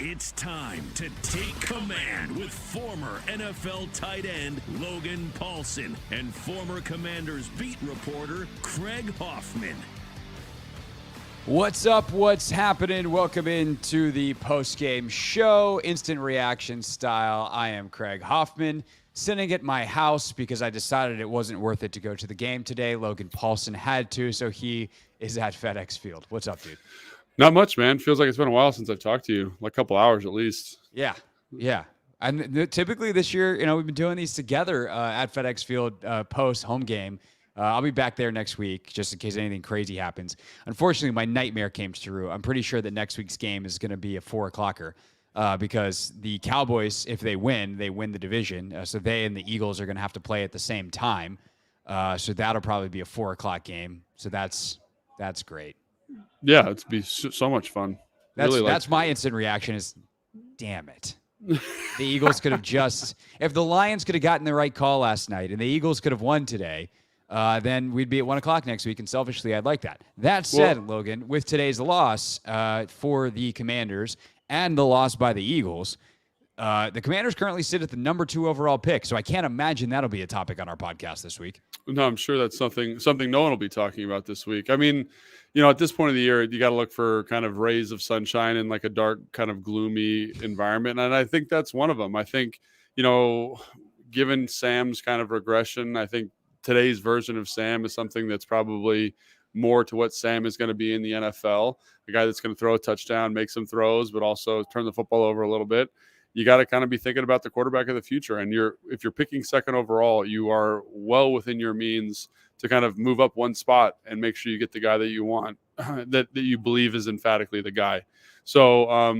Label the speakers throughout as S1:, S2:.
S1: It's time to take command with former NFL tight end Logan Paulsen and former Commanders beat reporter Craig Hoffman.
S2: What's up? What's happening? Welcome into the Postgame show, instant reaction style. I am Craig Hoffman, sitting at my house because I decided it wasn't worth it to go to the game today. Logan Paulsen had to, so he is at FedEx Field. What's up, dude?
S3: Not much, man. Feels like it's been a while since I've talked to you, like a couple hours at least.
S2: Yeah. And typically this year, we've been doing these together at FedEx Field post home game. I'll be back there next week just in case anything crazy happens. Unfortunately, my nightmare came true. I'm pretty sure that next week's game is going to be a 4:00 because the Cowboys, if they win the division. So they and the Eagles are going to have to play at the same time. So that'll probably be a 4:00 game. So that's great.
S3: Yeah, it'd be so much fun.
S2: That's my instant reaction is, damn it. The Eagles could have if the Lions could have gotten the right call last night and the Eagles could have won today, then we'd be at 1:00 next week. And selfishly, I'd like that. That said, Logan, with today's loss for the Commanders and the loss by the Eagles, the Commanders currently sit at the number 2 overall pick. So I can't imagine that'll be a topic on our podcast this week.
S3: No, I'm sure that's something no one will be talking about this week. I mean, at this point of the year, you got to look for kind of rays of sunshine in like a dark, kind of gloomy environment. And I think that's one of them. I think, given Sam's kind of regression, I think today's version of Sam is something that's probably more to what Sam is going to be in the NFL. A guy that's going to throw a touchdown, make some throws, but also turn the football over a little bit. You got to kind of be thinking about the quarterback of the future. And if you're picking second overall, you are well within your means to kind of move up one spot and make sure you get the guy that you want, that you believe is emphatically the guy. So, I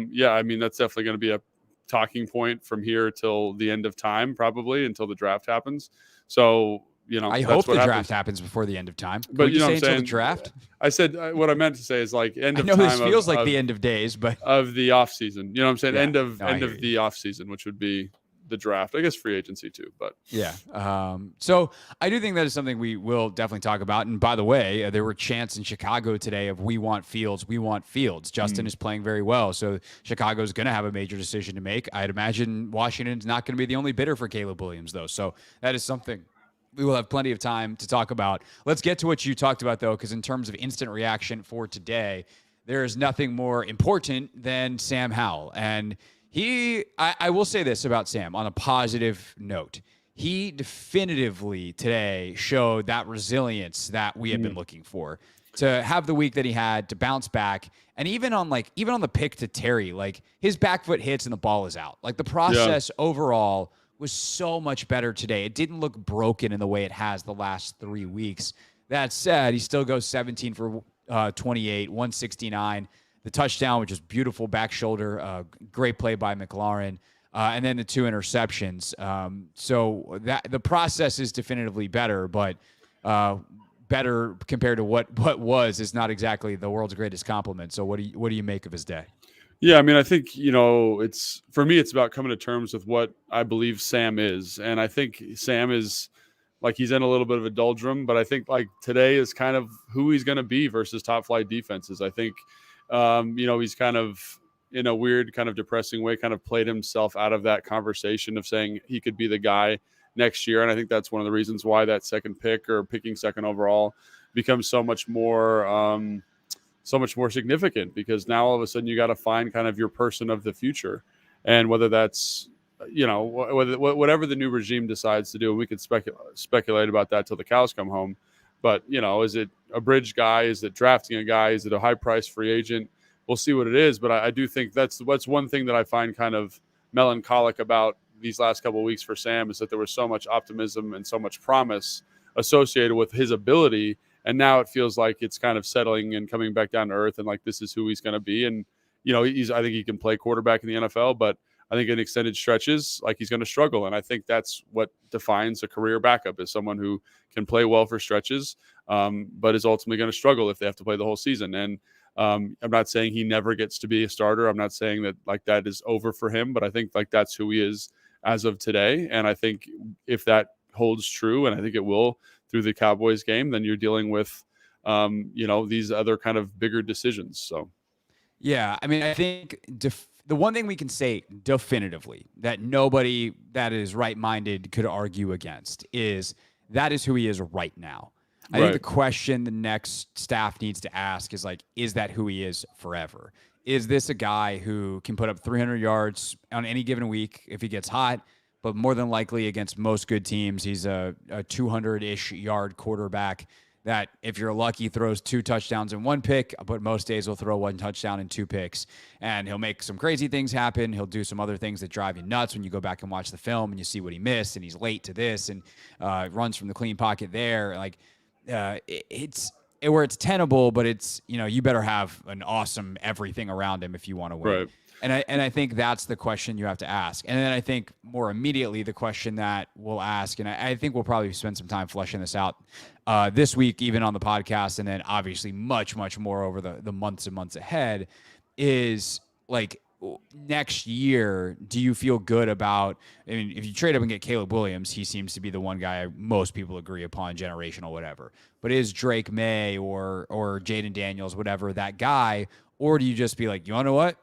S3: mean, that's definitely going to be a talking point from here till the end of time, probably until the draft happens. So,
S2: I hope the draft happens before the end of time.
S3: But
S2: you know
S3: what I'm saying?
S2: The draft?
S3: I said what I meant to say is like end of time.
S2: I know this feels like the end of days, but
S3: of the off season. You know what I'm saying?
S2: Yeah.
S3: End of the off season, which would be the draft. I guess free agency too, but
S2: yeah. So I do think that is something we will definitely talk about. And by the way, there were chants in Chicago today of we want Fields. Justin is playing very well, so Chicago's going to have a major decision to make. I'd imagine Washington's not going to be the only bidder for Caleb Williams, though. So that is something we will have plenty of time to talk about. Let's get to what you talked about, though, because in terms of instant reaction for today, there is nothing more important than Sam Howell. And I will say this about Sam on a positive note. He definitively today showed that resilience that we have been looking for. To have the week that he had, to bounce back, and even on the pick to Terry, like his back foot hits and the ball is out. Like the process overall was so much better today. It didn't look broken in the way it has the last 3 weeks. That said, he still goes 17 for 28, 169. The touchdown, which is beautiful back shoulder, great play by McLaurin, and then the 2 interceptions. So that the process is definitively better, but better compared to what is not exactly the world's greatest compliment. So what do you make of his day?
S3: Yeah, I mean, I think, it's for me, it's about coming to terms with what I believe Sam is. And I think Sam is like he's in a little bit of a doldrum, but I think like today is kind of who he's going to be versus top flight defenses. I think, he's kind of in a weird kind of depressing way, kind of played himself out of that conversation of saying he could be the guy next year. And I think that's one of the reasons why that second pick or picking second overall becomes so much more significant, because now all of a sudden you got to find kind of your person of the future. And whether that's, whatever the new regime decides to do, we could speculate about that till the cows come home. But, is it a bridge guy? Is it drafting a guy? Is it a high price free agent? We'll see what it is. But I do think that's one thing that I find kind of melancholic about these last couple of weeks for Sam, is that there was so much optimism and so much promise associated with his ability. And now it feels like it's kind of settling and coming back down to earth, and like this is who he's going to be. And I think he can play quarterback in the NFL, but I think in extended stretches, like he's going to struggle. And I think that's what defines a career backup, is someone who can play well for stretches, but is ultimately going to struggle if they have to play the whole season. And I'm not saying he never gets to be a starter. I'm not saying that like that is over for him, but I think like that's who he is as of today. And I think if that holds true, and I think it will through the Cowboys game, then you're dealing with, these other kind of bigger decisions. So,
S2: yeah, I mean, I think the one thing we can say definitively that nobody that is right-minded could argue against is that is who he is right now. I think the question the next staff needs to ask is like, is that who he is forever? Is this a guy who can put up 300 yards on any given week if he gets hot? But more than likely against most good teams, he's a 200-ish yard quarterback that if you're lucky throws 2 touchdowns and 1 pick, but most days will throw 1 touchdown and 2 picks. And he'll make some crazy things happen. He'll do some other things that drive you nuts when you go back and watch the film and you see what he missed and he's late to this and runs from the clean pocket there. Like it's where it's tenable, but it's, you better have an awesome everything around him if you want to win. Right. And I think that's the question you have to ask. And then I think more immediately the question that we'll ask, and I think we'll probably spend some time fleshing this out this week, even on the podcast, and then obviously much, much more over the months and months ahead, is like next year, do you feel good about, if you trade up and get Caleb Williams, he seems to be the one guy most people agree upon, generational, whatever. But is Drake May or Jaden Daniels, whatever, that guy? Or do you just be like, you want to know what?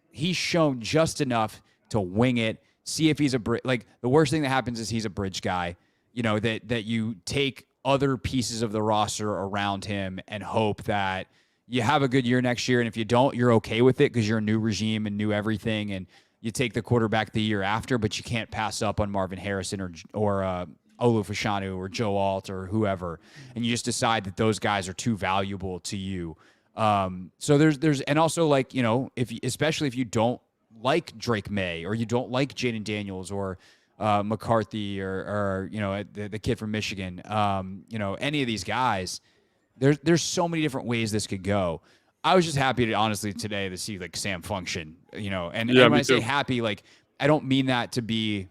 S2: He's shown just enough to wing it, see if he's like the worst thing that happens is he's a bridge guy, that you take other pieces of the roster around him and hope that you have a good year next year. And if you don't, you're okay with it because you're a new regime and new everything. And you take the quarterback the year after, but you can't pass up on Marvin Harrison or Olu Fashanu or Joe Alt or whoever. And you just decide that those guys are too valuable to you. So there's, and also like, especially if you don't like Drake May or you don't like Jaden Daniels or, McCarthy or the kid from Michigan, any of these guys, there's so many different ways this could go. I was just happy honestly today to see like Sam function, and when I say happy, like, I don't mean that to be,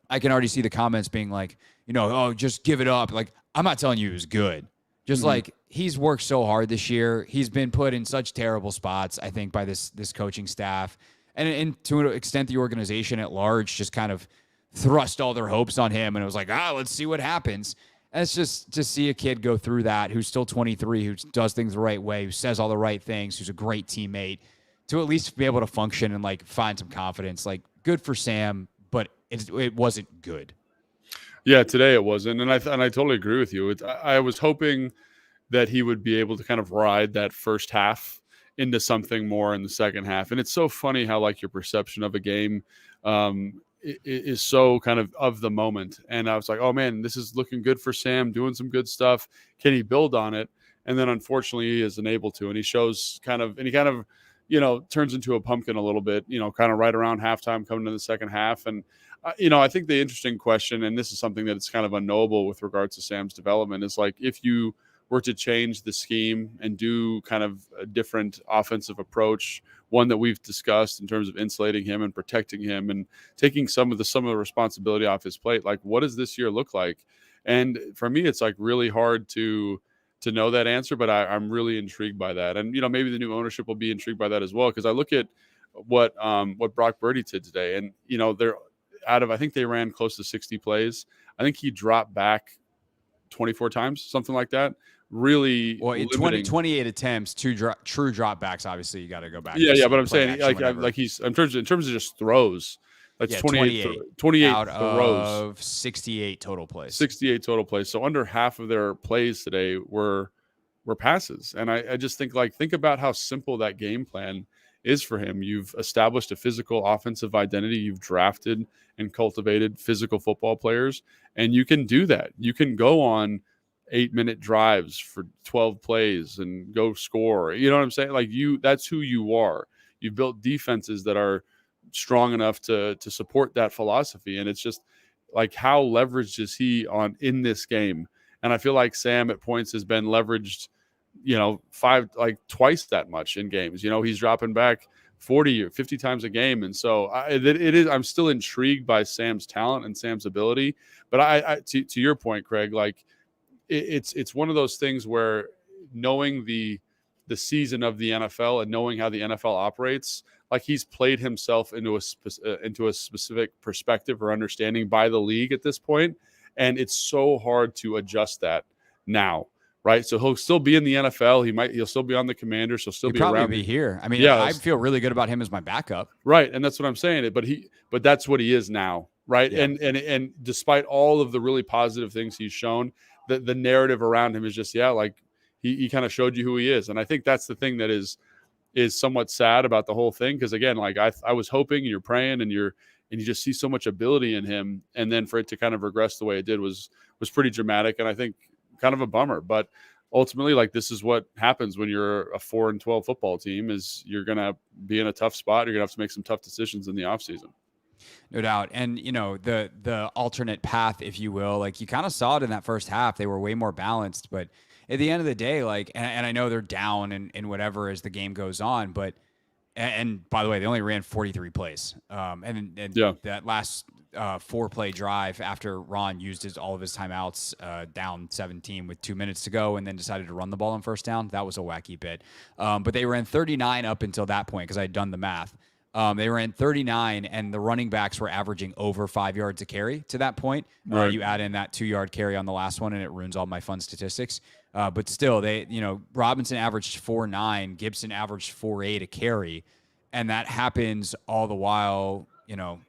S2: I can already see the comments being like, oh, just give it up. Like, I'm not telling you he was good. Just like, he's worked so hard this year. He's been put in such terrible spots, I think, by this coaching staff. And to an extent, the organization at large just kind of thrust all their hopes on him. And it was like, let's see what happens. And it's just to see a kid go through that, who's still 23, who does things the right way, who says all the right things, who's a great teammate, to at least be able to function and, like, find some confidence. Like, good for Sam, but it wasn't good.
S3: Yeah, today it wasn't, and I totally agree with you. I was hoping that he would be able to kind of ride that first half into something more in the second half. And it's so funny how, like, your perception of a game is so kind of the moment. And I was like, oh man, this is looking good for Sam, doing some good stuff. Can he build on it? And then unfortunately he isn't able to. And he shows kind of turns into a pumpkin a little bit, kind of right around halftime coming to the second half. And I think the interesting question, and this is something that it's kind of unknowable with regards to Sam's development, is like, if you were to change the scheme and do kind of a different offensive approach, one that we've discussed in terms of insulating him and protecting him and taking some of the responsibility off his plate, like, what does this year look like? And for me, it's like really hard to know that answer, but I'm really intrigued by that. And, maybe the new ownership will be intrigued by that as well. Cause I look at what Brock Purdy did today, and, they're I think they ran close to 60 plays. I think he dropped back 24 times, something like that. Really,
S2: well, 28 attempts, true dropbacks. Obviously, you got to go back.
S3: Yeah, but I'm saying like he's in terms of just throws. That's 28
S2: out
S3: throws
S2: of 68 total plays.
S3: 68 total plays. So under half of their plays today were passes. And I just think about how simple that game plan is for him. You've established a physical offensive identity. You've drafted and cultivated physical football players, and you can do that. You can go on 8-minute drives for 12 plays and go score. You know what I'm saying? Like, that's who you are. You've built defenses that are strong enough to support that philosophy. And it's just like, how leveraged is he in this game? And I feel like Sam at points has been leveraged, twice that much in games. He's dropping back 40 or 50 times a game. And so I'm still intrigued by Sam's talent and Sam's ability. But to your point, Craig, like, it's one of those things where knowing the season of the NFL and knowing how the NFL operates, like, he's played himself into a specific perspective or understanding by the league at this point. And it's so hard to adjust that now, right? So he'll still be in the NFL. He'll still be on the Commanders. He'll still
S2: He'd
S3: be
S2: probably
S3: around.
S2: be here. I mean,
S3: Yeah,
S2: I feel really good about him as my backup.
S3: right, and that's what I'm saying. But that's what he is now, right?
S2: Yeah.
S3: And despite all of the really positive things he's shown, the narrative around him is just like he kind of showed you who he is, and I think that's the thing that is somewhat sad about the whole thing, because again, like I was hoping, and you're praying, and you just see so much ability in him, and then for it to kind of regress the way it did was pretty dramatic, and I think kind of a bummer. But ultimately, like, this is what happens when you're a 4-12 football team, is you're gonna be in a tough spot. You're gonna have to make some tough decisions in the offseason.
S2: No doubt. And, the alternate path, if you will, like you kind of saw it in that first half. They were way more balanced. But at the end of the day, like, and I know they're down and whatever as the game goes on. But, and by the way, they only ran 43 plays. And that last 4-play drive after Ron used all of his timeouts down 17 with 2 minutes to go and then decided to run the ball on first down. That was a wacky bit. But they ran 39 up until that point because I had done the math. They ran 39, and the running backs were averaging over 5 yards a carry to that point.
S3: Right.
S2: You add in that 2-yard carry on the last one, and it ruins all my fun statistics. But still, Robinson averaged 4.9, Gibson averaged 4.8 a carry, and that happens all the while. I don't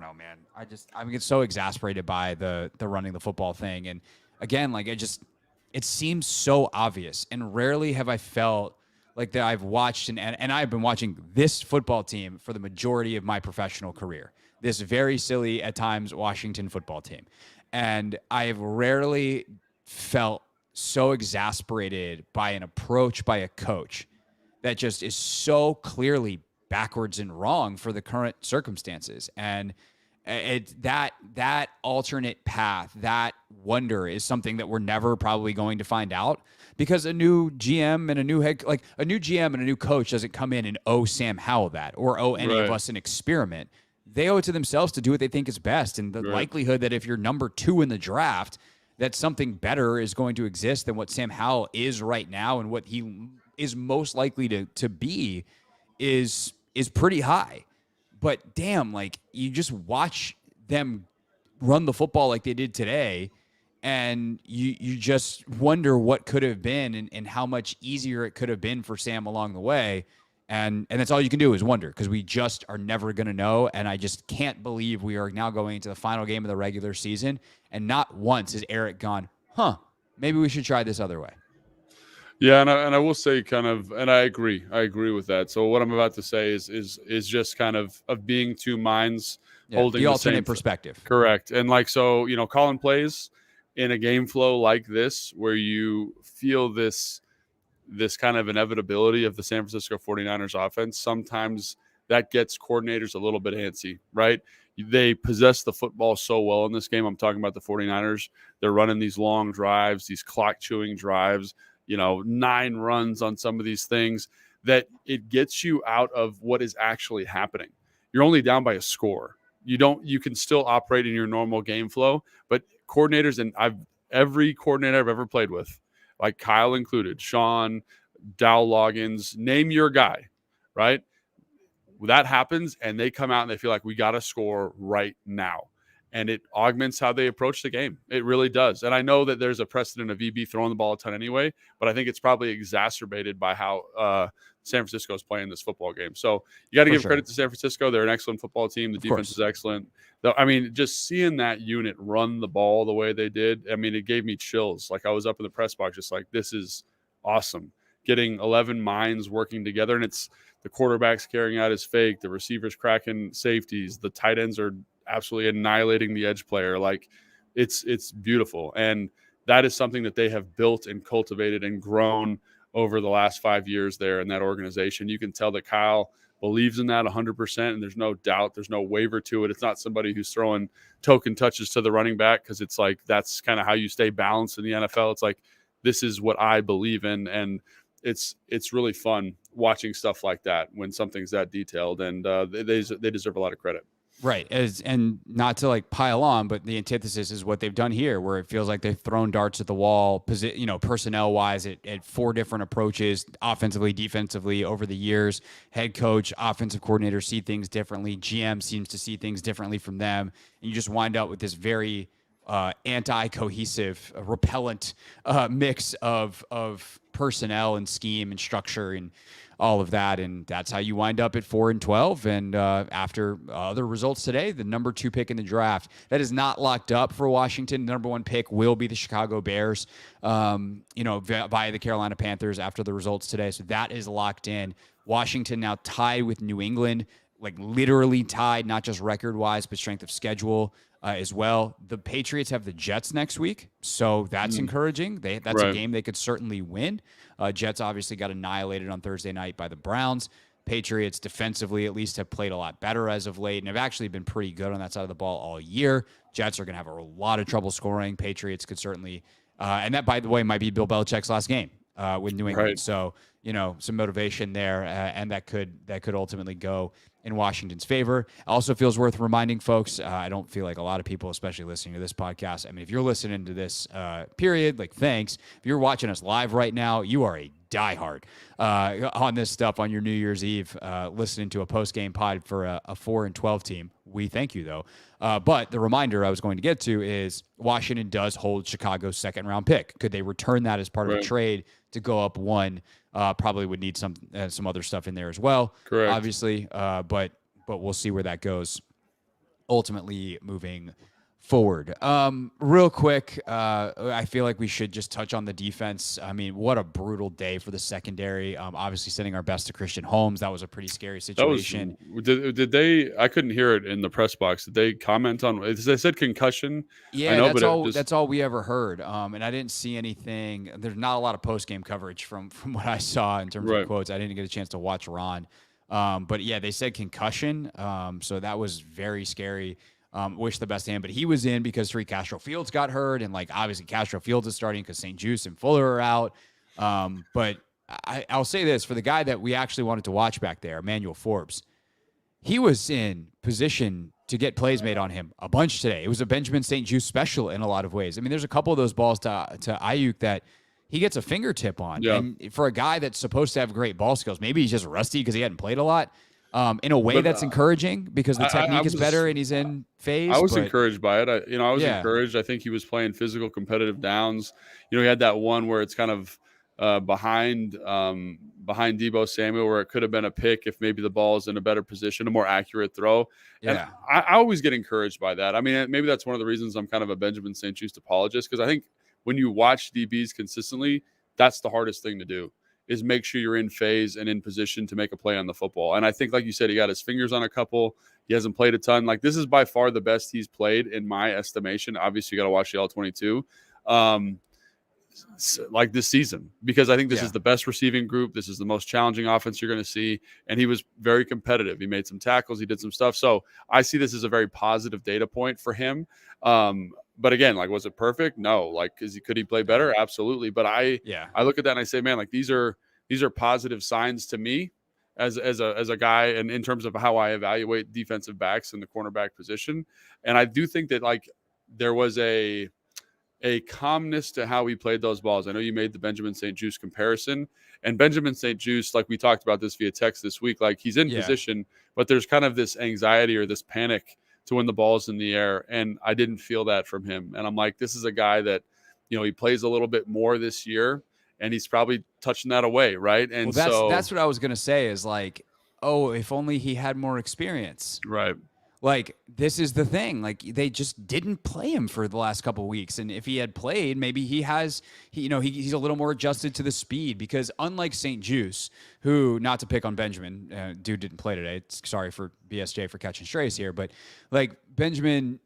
S2: know, man. I get so exasperated by the running the football thing, and again, like it seems so obvious, and rarely have I felt like that I've watched and I've been watching this football team for the majority of my professional career. This very silly at times Washington football team. And I have rarely felt so exasperated by an approach by a coach that just is so clearly backwards and wrong for the current circumstances. And that alternate path, that wonder is something that we're never probably going to find out, because a new GM and a new GM and a new coach doesn't come in and owe Sam Howell that, or owe any of us an experiment. They owe it to themselves to do what they think is best. And the likelihood that if you're number 2 in the draft, that something better is going to exist than what Sam Howell is right now and what he is most likely to be is pretty high. But damn, like, you just watch them run the football like they did today, and you just wonder what could have been and how much easier it could have been for Sam along the way. And that's all you can do is wonder, because we just are never going to know. And I just can't believe we are now going into the final game of the regular season, and not once has Eric gone, maybe we should try this other way.
S3: Yeah, and I will say kind of, and I agree with that. So what I'm about to say is just kind of being two minds holding
S2: the
S3: the
S2: alternate
S3: same
S2: perspective.
S3: Correct. And like, so, calling plays in a game flow like this, where you feel this kind of inevitability of the San Francisco 49ers offense, sometimes that gets coordinators a little bit antsy, right? They possess the football so well in this game. I'm talking about the 49ers. They're running these long drives, these clock chewing drives, 9 runs on some of these things, that it gets you out of what is actually happening. You're only down by a score. You can still operate in your normal game flow, but coordinators, and every coordinator I've ever played with, like Kyle included, Sean, Dow Loggins, name your guy, right? That happens, and they come out and they feel like we got to score right now. And it augments how they approach the game. It really does. And I know that there's a precedent of EB throwing the ball a ton anyway, but I think it's probably exacerbated by how San Francisco is playing this football game. So you got to give credit to San Francisco. They're an excellent football team. The defense is excellent. I mean, just seeing that unit run the ball the way they did, I mean, it gave me chills. Like, I was up in the press box just like, this is awesome. Getting 11 minds working together, and it's the quarterback's carrying out his fake, the receivers cracking safeties, the tight ends are absolutely annihilating the edge player. Like, it's beautiful. And that is something that they have built and cultivated and grown over the last 5 years there in that organization. You can tell that Kyle believes in that 100%, and there's no doubt, there's no waver to it. It's not somebody who's throwing token touches to the running back, because it's like, that's kind of how you stay balanced in the NFL. It's like, this is what I believe in, and it's really fun watching stuff like that when something's that detailed, and they deserve a lot of credit.
S2: Right. And not to like pile on, but the antithesis is what they've done here, where it feels like they've thrown darts at the wall, personnel wise at 4 different approaches, offensively, defensively, over the years. Head coach, offensive coordinator see things differently. GM seems to see things differently from them. And you just wind up with this very anti-cohesive, repellent mix of personnel and scheme and structure and all of that. And that's how you wind up at 4-12. And after other results today, the number 2 pick in the draft, that is not locked up for Washington. The number 1 pick will be the Chicago Bears, by the Carolina Panthers after the results today. So that is locked in. Washington now tied with New England, like literally tied, not just record-wise, but strength of schedule as well. The Patriots have the Jets next week, so that's encouraging. That's a game they could certainly win. Jets obviously got annihilated on Thursday night by the Browns. Patriots defensively at least have played a lot better as of late and have actually been pretty good on that side of the ball all year. Jets are going to have a lot of trouble scoring. Patriots could certainly, and that, by the way, might be Bill Belichick's last game with New England.
S3: Right.
S2: So, some motivation there, and that could ultimately go in Washington's favor. Also feels worth reminding folks, I don't feel like a lot of people, especially listening to this podcast, I mean, if you're listening to this period, like, thanks. If you're watching us live right now, you are a diehard on this stuff on your New Year's Eve, listening to a post-game pod for a 4-12 team. We thank you, though. But the reminder I was going to get to is Washington does hold Chicago's second-round pick. Could they return that as part of a trade to go up one? Probably would need some other stuff in there as well.
S3: Correct.
S2: Obviously, but we'll see where that goes. Ultimately, moving forward. Real quick, I feel like we should just touch on the defense. I mean, what a brutal day for the secondary. Obviously, sending our best to Christian Holmes. That was a pretty scary situation.
S3: Did they? I couldn't hear it in the press box. Did they comment on? They said concussion.
S2: Yeah,
S3: I know,
S2: that's all we ever heard. And I didn't see anything. There's not a lot of post game coverage from what I saw in terms of quotes. I didn't get a chance to watch Ron. But yeah, they said concussion. So that was very scary. Wish the best to him, but he was in because Tariq Castro Fields got hurt, and like obviously Castro Fields is starting because St. Juste and Fuller are out. But I'll say this for the guy that we actually wanted to watch back there, Emmanuel Forbes. He was in position to get plays made on him a bunch today. It was a Benjamin St. Juste special in a lot of ways. I mean, there's a couple of those balls to Ayuk that he gets a fingertip on. Yeah. And for a guy that's supposed to have great ball skills, maybe he's just rusty because he hadn't played a lot. In a way, that's encouraging because the technique is better and he's in phase.
S3: I was encouraged by it. I was encouraged. I think he was playing physical, competitive downs. He had that one where it's kind of behind Deebo Samuel, where it could have been a pick if maybe the ball is in a better position, a more accurate throw. Yeah. And I always get encouraged by that. I mean, maybe that's one of the reasons I'm kind of a Benjamin St. Juste apologist, because I think when you watch DBs consistently, that's the hardest thing to do. Is make sure you're in phase and in position to make a play on the football. And I think, like you said, he got his fingers on a couple. He hasn't played a ton. Like, this is by far the best he's played in my estimation. Obviously, you got to watch the L22 like this season, because I think this is the best receiving group. This is the most challenging offense you're going to see. And he was very competitive. He made some tackles. He did some stuff. So I see this as a very positive data point for him. But again, like, was it perfect? No. Like, could he play better? Absolutely. But I look at that and I say, man, like, these are positive signs to me as a guy, and in terms of how I evaluate defensive backs in the cornerback position. And I do think that, like, there was a calmness to how he played those balls. I know you made the Benjamin St. Juste comparison, and Benjamin St. Juste, like we talked about this via text this week, like, he's in position, but there's kind of this anxiety or this panic to when the ball's in the air. And I didn't feel that from him. And I'm like, this is a guy that, he plays a little bit more this year, and he's probably touching that away. Right. And
S2: that's what I was going to say is like, oh, if only he had more experience.
S3: Right.
S2: Like, this is the thing. Like, they just didn't play him for the last couple of weeks. And if he had played, maybe he's a little more adjusted to the speed, because unlike St. Juste, who, not to pick on Benjamin, dude didn't play today. Sorry for BSJ for catching strays here. But, like, Benjamin's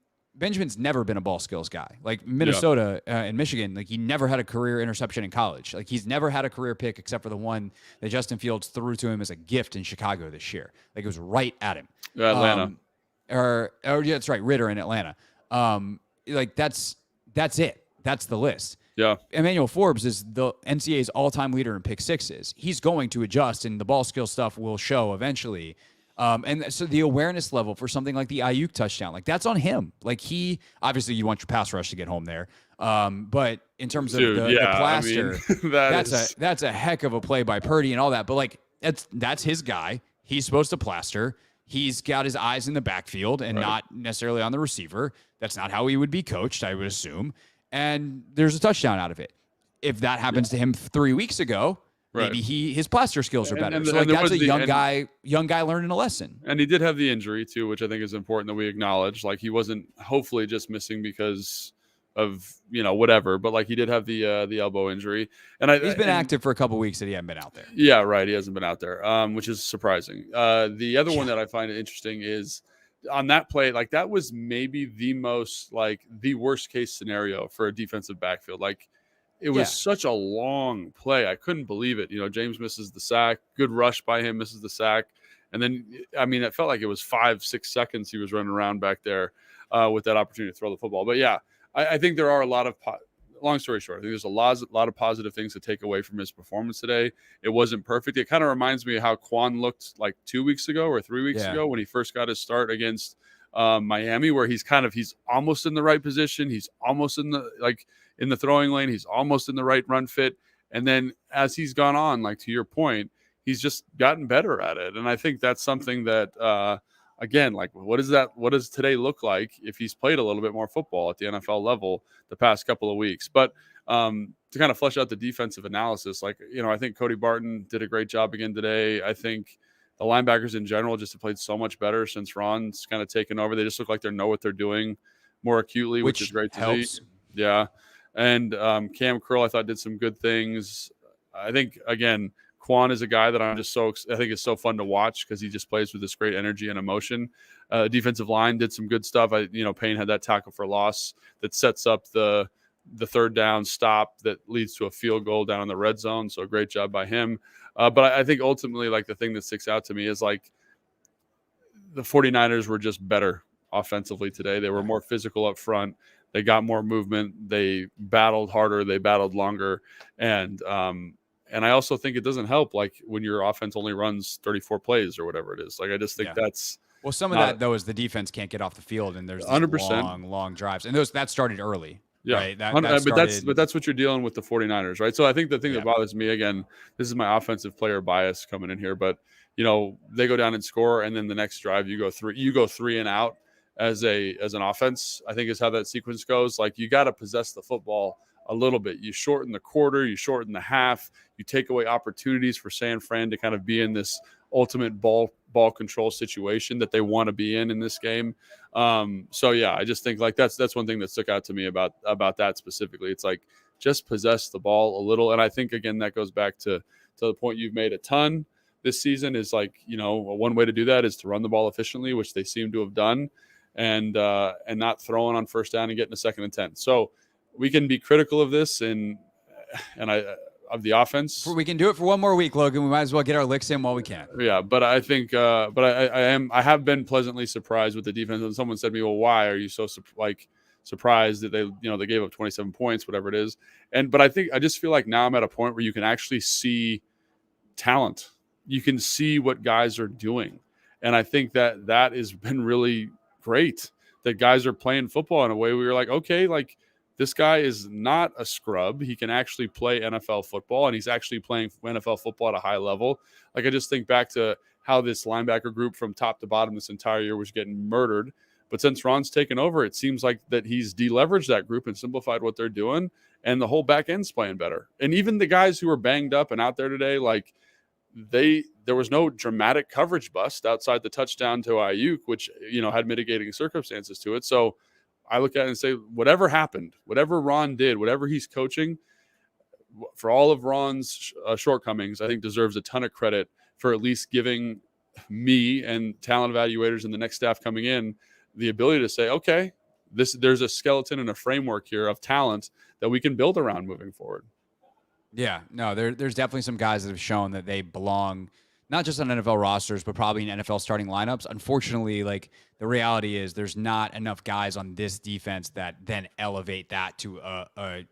S2: never been a ball skills guy. Like, Minnesota and Michigan, like, he never had a career interception in college. Like, he's never had a career pick except for the one that Justin Fields threw to him as a gift in Chicago this year. Like, it was right at him.
S3: Atlanta.
S2: That's right, Ritter in Atlanta. Like, that's it. That's the list.
S3: Yeah.
S2: Emmanuel Forbes is the NCAA's all-time leader in pick sixes. He's going to adjust, and the ball skill stuff will show eventually. And so the awareness level for something like the Ayuk touchdown, like, that's on him. Like, obviously you want your pass rush to get home there. But in terms of the plaster, I mean, that's a heck of a play by Purdy and all that. But, like, that's his guy. He's supposed to plaster. he's got his eyes in the backfield and not necessarily on the receiver. That's not how he would be coached, I would assume. And there's a touchdown out of it. If that happens to him 3 weeks ago, maybe his plaster skills are better. So that's a young guy learning a lesson.
S3: And he did have the injury too, which I think is important that we acknowledge. Like he wasn't hopefully just missing because of whatever, but like he did have the elbow injury. And
S2: he's been active for a couple of weeks that he hasn't been out there.
S3: Yeah, right. He hasn't been out there, which is surprising. The other one that I find interesting is on that play, like that was maybe the worst case scenario for a defensive backfield. Like it was such a long play. I couldn't believe it. James misses the sack, good rush by him, misses the sack. And then, I mean, it felt like it was 5-6 seconds he was running around back there with that opportunity to throw the football. But yeah, I think there are a lot of long story short, I think there's a lot of positive things to take away from his performance today. It wasn't perfect. It kind of reminds me of how Quan looked like 2 weeks ago or 3 weeks ago when he first got his start against Miami, where he's almost in the right position. He's almost in the throwing lane. He's almost in the right run fit. And then as he's gone on, like to your point, he's just gotten better at it. And I think that's something that, again, like what does today look like if he's played a little bit more football at the NFL level the past couple of weeks? But to kind of flesh out the defensive analysis, I think Cody Barton did a great job again today. I think the linebackers in general just have played so much better since Ron's kind of taken over. They just look like they know what they're doing more acutely, which is great to see. Yeah. And Cam Curl, I thought, did some good things. I think, again, Quan is a guy that I think is so fun to watch because he just plays with this great energy and emotion. Defensive line did some good stuff. Payne had that tackle for loss that sets up the third down stop that leads to a field goal down in the red zone. So a great job by him. But I think ultimately, like the thing that sticks out to me is like the 49ers were just better offensively today. They were more physical up front. They got more movement. They battled harder. They battled longer. And I also think it doesn't help like when your offense only runs 34 plays or whatever it is. Like I just think that's
S2: some of that though is the defense can't get off the field and there's 100% long drives and that started early.
S3: Yeah,
S2: right?
S3: But that's what you're dealing with the 49ers, right? So I think the thing that bothers me, again, this is my offensive player bias coming in here, but they go down and score, and then the next drive you go three and out as an offense. I think is how that sequence goes. Like you got to possess the football a little bit. You shorten the quarter, you shorten the half, you take away opportunities for San Fran to kind of be in this ultimate ball control situation that they want to be in this game. So yeah, I just think like that's one thing that stuck out to me about that specifically. It's like just possess the ball a little. And I think again, that goes back to the point you've made a ton this season is like, one way to do that is to run the ball efficiently, which they seem to have done, and not throwing on first down and getting a 2nd and 10. So we can be critical of this and of the offense.
S2: We can do it for one more week, Logan. We might as well get our licks in while we can.
S3: Yeah, but I think, I have been pleasantly surprised with the defense. And someone said to me, "Well, why are you so surprised that they gave up 27 points, whatever it is?" But I just feel like now I'm at a point where you can actually see talent. You can see what guys are doing, and I think that has been really great. That guys are playing football in a way where you're like, okay, like. This guy is not a scrub. He can actually play NFL football, and he's actually playing NFL football at a high level. Like I just think back to how this linebacker group from top to bottom this entire year was getting murdered. But since Ron's taken over, it seems like that he's deleveraged that group and simplified what they're doing, and the whole back end's playing better. And even the guys who are banged up and out there today, like there was no dramatic coverage bust outside the touchdown to Ayuk, which had mitigating circumstances to it. So I look at it and say, whatever happened, whatever Ron did, whatever he's coaching, for all of Ron's shortcomings, I think deserves a ton of credit for at least giving me and talent evaluators and the next staff coming in the ability to say, okay, there's a skeleton and a framework here of talent that we can build around moving forward.
S2: Yeah, no, there's definitely some guys that have shown that they belong not just on NFL rosters, but probably in NFL starting lineups. Unfortunately, like the reality is there's not enough guys on this defense that then elevate that to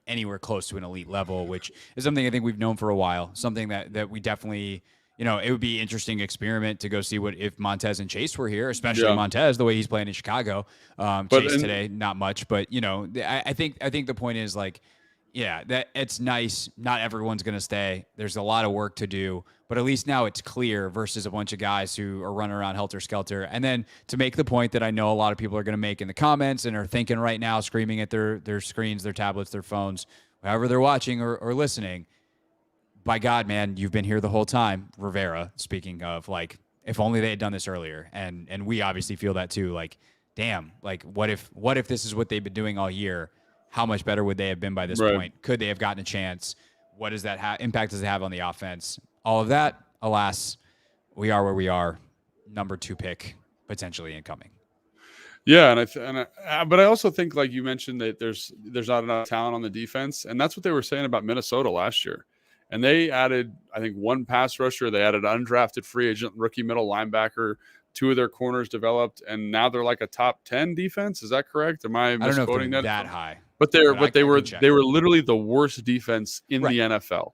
S2: anywhere close to an elite level, which is something I think we've known for a while, something that we definitely, it would be an interesting experiment to go see what if Montez and Chase were here, especially Montez, the way he's playing in Chicago. Chase today, not much, but I think the point is like, Yeah, that it's nice. Not everyone's going to stay. There's a lot of work to do, but at least now it's clear versus a bunch of guys who are running around helter-skelter. And then to make the point that I know a lot of people are going to make in the comments and are thinking right now, screaming at their screens, their tablets, their phones, however they're watching or listening, by God, man, you've been here the whole time. Rivera, speaking of, like, if only they had done this earlier. And we obviously feel that too. Like, damn, like what if this is what they've been doing all year? How much better would they have been by this point? Could they have gotten a chance? What does that impact does it have on the offense? All of that, alas, we are where we are. Number 2 pick potentially incoming.
S3: Yeah, but I also think, like you mentioned, that there's not enough talent on the defense, and that's what they were saying about Minnesota last year. And they added, I think, 1 pass rusher. They added undrafted free agent rookie middle linebacker. 2 of their corners developed, and now they're like a top 10 defense. Is that correct? Am I misquoting
S2: I don't know if they're
S3: that
S2: high?
S3: But they were literally the worst defense in the NFL.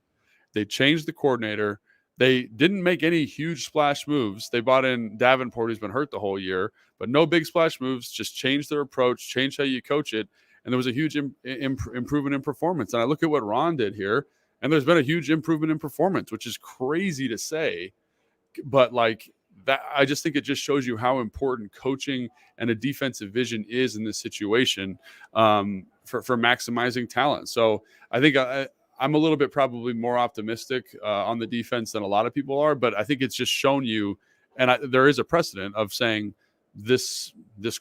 S3: They changed the coordinator. They didn't make any huge splash moves. They brought in Davenport, who's been hurt the whole year, but no big splash moves. Just changed their approach, changed how you coach it, and there was a huge improvement in performance. And I look at what Ron did here, and there's been a huge improvement in performance, which is crazy to say, but like that, I just think it just shows you how important coaching and a defensive vision is in this situation for maximizing talent. So I think I'm a little bit probably more optimistic on the defense than a lot of people are, but I think it's just shown you, and there is a precedent of saying this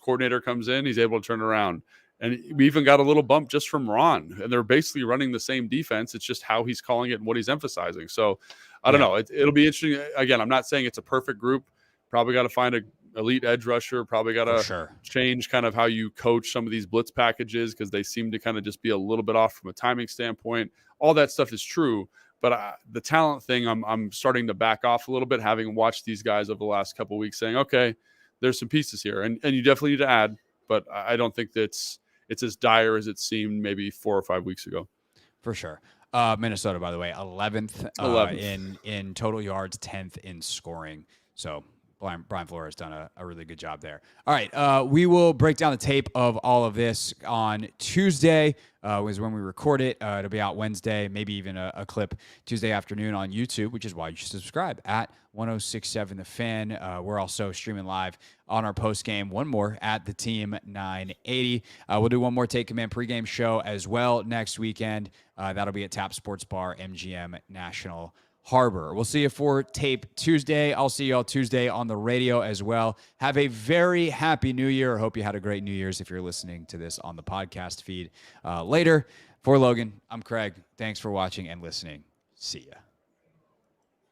S3: coordinator comes in, he's able to turn around. And we even got a little bump just from Ron, and they're basically running the same defense. It's just how he's calling it and what he's emphasizing. So I don't know. It'll be interesting. Again, I'm not saying it's a perfect group. Probably got to find a elite edge rusher. Probably got to change kind of how you coach some of these blitz packages, because they seem to kind of just be a little bit off from a timing standpoint. All that stuff is true. But the talent thing, I'm starting to back off a little bit, having watched these guys over the last couple of weeks, saying, okay, there's some pieces here. And you definitely need to add. But I don't think it's as dire as it seemed maybe 4 or 5 weeks ago.
S2: For sure. Minnesota, by the way, 11th, in total yards, 10th in scoring. So Brian Flores has done a really good job there. All right, we will break down the tape of all of this on Tuesday, is when we record it. It'll be out Wednesday, maybe even a clip Tuesday afternoon on YouTube, which is why you should subscribe at 1067 The Fan. We're also streaming live on our postgame, one more at the Team 980. We'll do one more Take Command pregame show as well next weekend. That'll be at Tap Sports Bar, MGM National Harbor. We'll see you for Tape Tuesday. I'll see you all Tuesday on the radio as well. Have a very happy New Year. I hope you had a great New Year's if you're listening to this on the podcast feed later. For Logan, I'm Craig. Thanks for watching and listening. See ya.